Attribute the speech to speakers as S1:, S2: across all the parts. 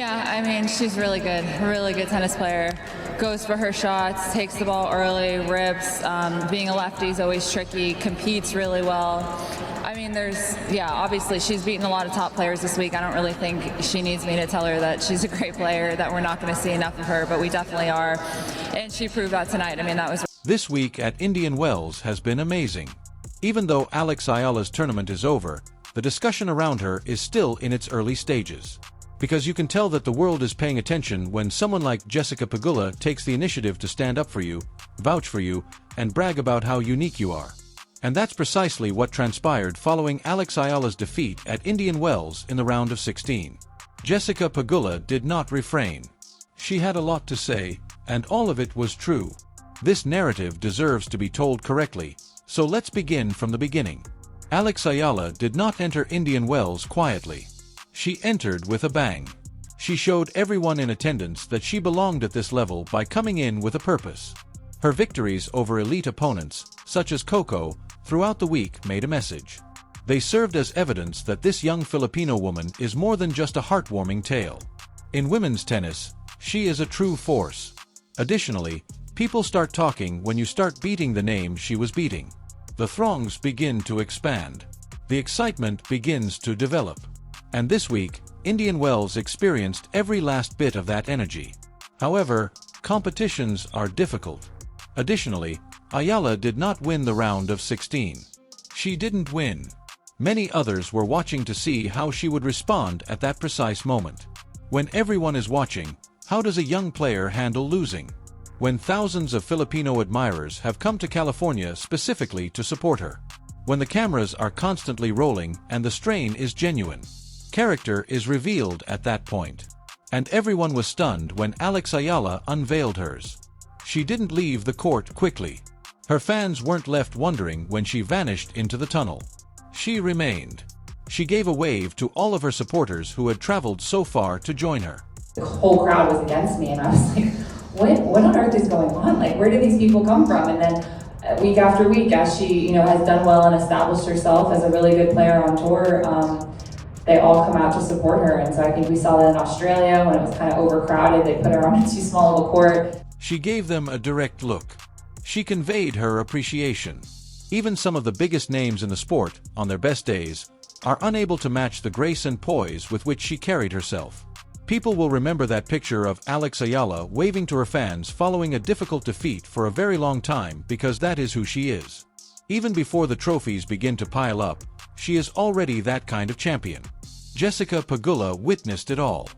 S1: Yeah, I mean, she's really good tennis player. Goes for her shots, takes the ball early, rips. Being a lefty is always tricky, competes really well. I mean, obviously she's beaten a lot of top players this week. I don't really think she needs me to tell her that she's a great player, that we're not going to see enough of her, but we definitely are. And she proved that tonight. I mean, that was...
S2: This week at Indian Wells has been amazing. Even though Alex Eala's tournament is over, the discussion around her is still in its early stages. Because you can tell that the world is paying attention when someone like Jessica Pegula takes the initiative to stand up for you, vouch for you, and brag about how unique you are. And that's precisely what transpired following Alex Eala's defeat at Indian Wells in the round of 16. Jessica Pegula did not refrain. She had a lot to say, and all of it was true. This narrative deserves to be told correctly, so let's begin from the beginning. Alex Eala did not enter Indian Wells quietly. She entered with a bang. She showed everyone in attendance that she belonged at this level by coming in with a purpose. Her victories over elite opponents, such as Coco, throughout the week made a message. They served as evidence that this young Filipino woman is more than just a heartwarming tale. In women's tennis, she is a true force. Additionally, people start talking when you start beating the name she was beating. The throngs begin to expand. The excitement begins to develop. And this week, Indian Wells experienced every last bit of that energy. However, competitions are difficult. Additionally, Eala did not win the round of 16. She didn't win. Many others were watching to see how she would respond at that precise moment. When everyone is watching, how does a young player handle losing? When thousands of Filipino admirers have come to California specifically to support her. When the cameras are constantly rolling and the strain is genuine. Character is revealed at that point. And everyone was stunned when Alex Eala unveiled hers. She didn't leave the court quickly. Her fans weren't left wondering when she vanished into the tunnel. She remained. She gave a wave to all of her supporters who had traveled so far to join her.
S3: The whole crowd was against me, and I was like, what on earth is going on? Like, where do these people come from? And then week after week, as she has done well and established herself as a really good player on tour, they all come out to support her. And so I think we saw that in Australia when it was kind of overcrowded. They put her on a too small of a court.
S2: She gave them a direct look. She conveyed her appreciation. Even some of the biggest names in the sport, on their best days, are unable to match the grace and poise with which she carried herself. People will remember that picture of Alex Eala waving to her fans following a difficult defeat for a very long time because that is who she is. Even before the trophies begin to pile up, she is already that kind of champion. Jessica Pegula witnessed it all.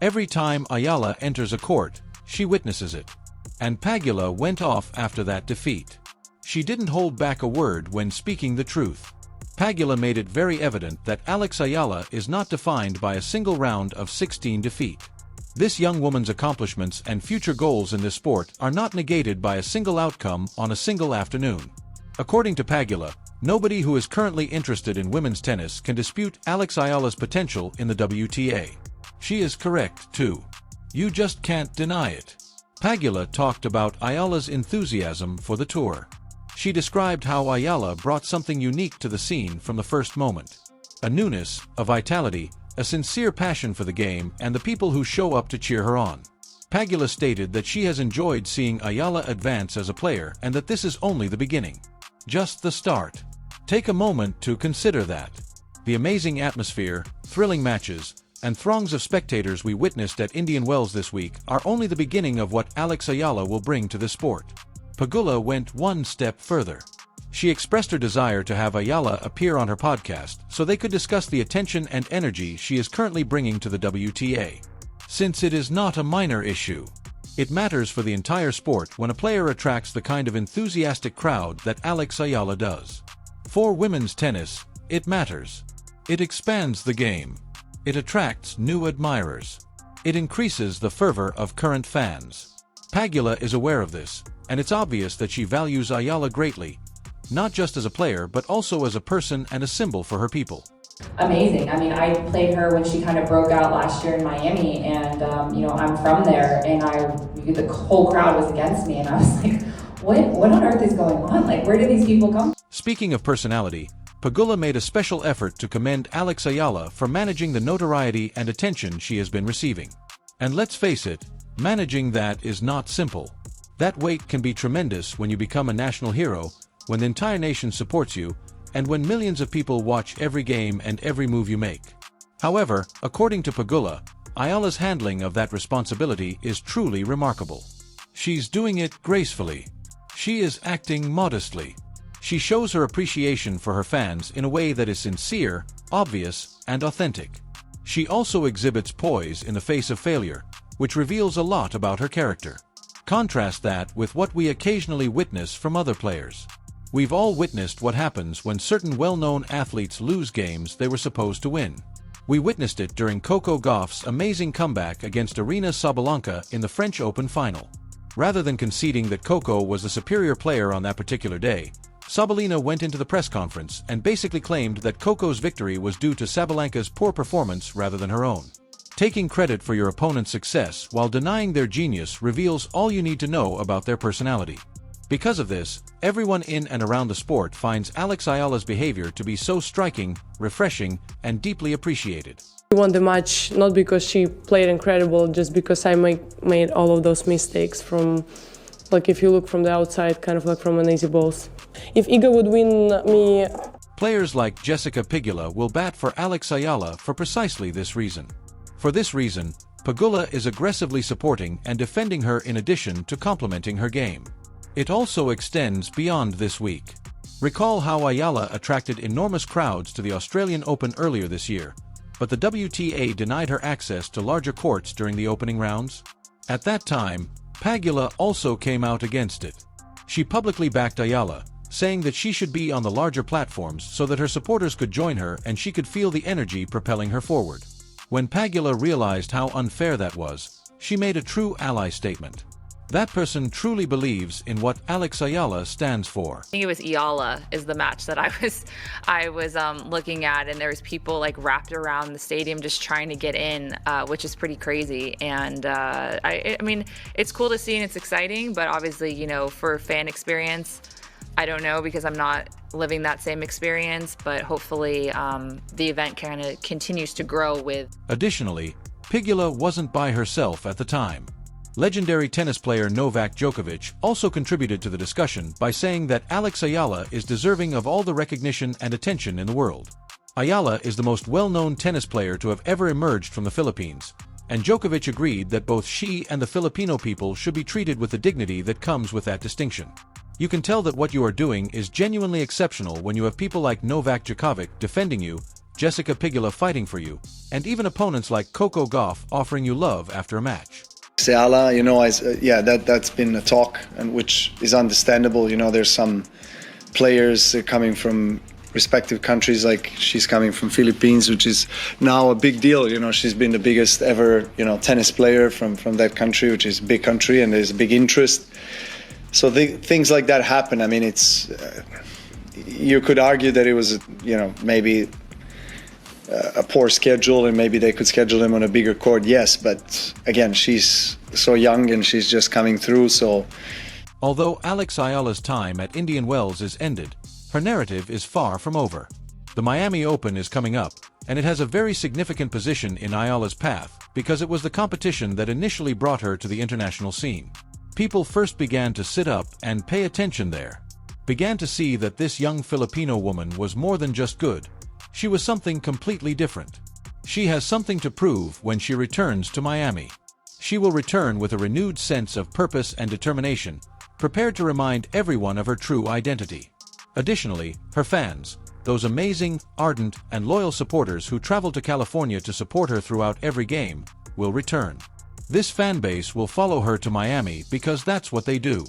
S2: Every time Eala enters a court, she witnesses it. And Pegula went off after that defeat. She didn't hold back a word when speaking the truth. Pegula made it very evident that Alex Eala is not defined by a single round of 16 defeat. This young woman's accomplishments and future goals in this sport are not negated by a single outcome on a single afternoon. According to Pegula, nobody who is currently interested in women's tennis can dispute Alex Eala's potential in the WTA. She is correct, too. You just can't deny it. Pegula talked about Eala's enthusiasm for the tour. She described how Eala brought something unique to the scene from the first moment. A newness, a vitality, a sincere passion for the game and the people who show up to cheer her on. Pegula stated that she has enjoyed seeing Eala advance as a player and that this is only the beginning. Just the start. Take a moment to consider that. The amazing atmosphere, thrilling matches, and throngs of spectators we witnessed at Indian Wells this week are only the beginning of what Alex Eala will bring to this sport. Pegula went one step further. She expressed her desire to have Eala appear on her podcast so they could discuss the attention and energy she is currently bringing to the WTA. Since it is not a minor issue, it matters for the entire sport when a player attracts the kind of enthusiastic crowd that Alex Eala does. For women's tennis, it matters. It expands the game. It attracts new admirers. It increases the fervor of current fans. Pegula is aware of this, and it's obvious that she values Eala greatly, not just as a player but also as a person and a symbol for her people.
S3: Amazing. I mean, I played her when she kind of broke out last year in Miami, and I'm from there, and the whole crowd was against me, and I was like, what on earth is going on? Like, where do these people come from?
S2: Speaking of personality, Pegula made a special effort to commend Alex Eala for managing the notoriety and attention she has been receiving. And let's face it, managing that is not simple. That weight can be tremendous when you become a national hero, when the entire nation supports you, and when millions of people watch every game and every move you make. However, according to Pegula, Eala's handling of that responsibility is truly remarkable. She's doing it gracefully. She is acting modestly. She shows her appreciation for her fans in a way that is sincere, obvious, and authentic. She also exhibits poise in the face of failure, which reveals a lot about her character. Contrast that with what we occasionally witness from other players. We've all witnessed what happens when certain well-known athletes lose games they were supposed to win. We witnessed it during Coco Gauff's amazing comeback against Aryna Sabalenka in the French Open final. Rather than conceding that Coco was the superior player on that particular day, Sabalenka went into the press conference and basically claimed that Coco's victory was due to Sabalenka's poor performance rather than her own. Taking credit for your opponent's success while denying their genius reveals all you need to know about their personality. Because of this, everyone in and around the sport finds Alex Eala's behavior to be so striking, refreshing, and deeply appreciated.
S4: She won the match not because she played incredible, just because I made all of those mistakes from, like, if you look from the outside, kind of like from an easy balls. If Iga would win me...
S2: Players like Jessica Pegula will bat for Alex Eala for precisely this reason. For this reason, Pegula is aggressively supporting and defending her in addition to complimenting her game. It also extends beyond this week. Recall how Eala attracted enormous crowds to the Australian Open earlier this year, but the WTA denied her access to larger courts during the opening rounds? At that time, Pegula also came out against it. She publicly backed Eala, saying that she should be on the larger platforms so that her supporters could join her and she could feel the energy propelling her forward. When Pegula realized how unfair that was, she made a true ally statement. That person truly believes in what Alex Eala stands for.
S5: I think it was Eala is the match that I was looking at, and there was people like wrapped around the stadium just trying to get in, which is pretty crazy. And I mean, it's cool to see and it's exciting, but obviously, you know, for fan experience, I don't know because I'm not living that same experience, but hopefully the event kind of continues to grow with.
S2: Additionally, Pegula wasn't by herself at the time. Legendary tennis player Novak Djokovic also contributed to the discussion by saying that Alex Eala is deserving of all the recognition and attention in the world. Eala is the most well-known tennis player to have ever emerged from the Philippines, and Djokovic agreed that both she and the Filipino people should be treated with the dignity that comes with that distinction. You can tell that what you are doing is genuinely exceptional when you have people like Novak Djokovic defending you, Jessica Pegula fighting for you, and even opponents like Coco Gauff offering you love after a match.
S6: Eala, you know, that's been a talk, and which is understandable. You know, there's some players coming from respective countries, like she's coming from Philippines, which is now a big deal. You know, she's been the biggest ever, you know, tennis player from that country, which is a big country, and there's a big interest. So things like that happen. I mean, it's you could argue that it was, you know, maybe a poor schedule, and maybe they could schedule him on a bigger court, yes, but again, she's so young and she's just coming through, so...
S2: Although Alex Eala's time at Indian Wells is ended, her narrative is far from over. The Miami Open is coming up, and it has a very significant position in Eala's path because it was the competition that initially brought her to the international scene. People first began to sit up and pay attention there, began to see that this young Filipino woman was more than just good. She was something completely different. She has something to prove when she returns to Miami. She will return with a renewed sense of purpose and determination, prepared to remind everyone of her true identity. Additionally, her fans, those amazing, ardent, and loyal supporters who traveled to California to support her throughout every game, will return. This fan base will follow her to Miami because that's what they do.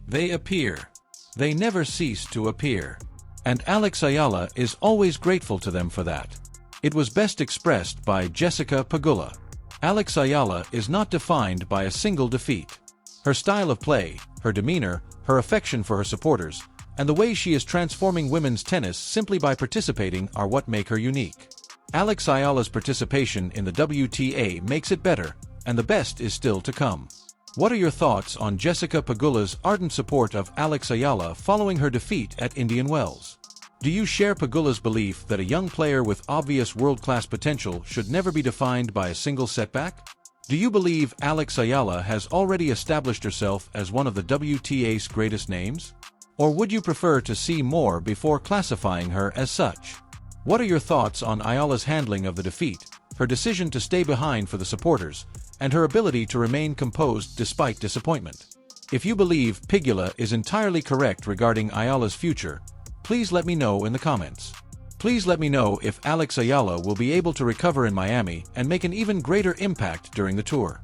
S2: They appear. They never cease to appear. And Alex Eala is always grateful to them for that. It was best expressed by Jessica Pegula. Alex Eala is not defined by a single defeat. Her style of play, her demeanor, her affection for her supporters, and the way she is transforming women's tennis simply by participating are what make her unique. Alex Eala's participation in the WTA makes it better, and the best is still to come. What are your thoughts on Jessica Pegula's ardent support of Alex Eala following her defeat at Indian Wells? Do you share Pegula's belief that a young player with obvious world-class potential should never be defined by a single setback? Do you believe Alex Eala has already established herself as one of the WTA's greatest names? Or would you prefer to see more before classifying her as such? What are your thoughts on Eala's handling of the defeat, her decision to stay behind for the supporters, and her ability to remain composed despite disappointment? If you believe Pegula is entirely correct regarding Eala's future, please let me know in the comments. Please let me know if Alex Eala will be able to recover in Miami and make an even greater impact during the tour.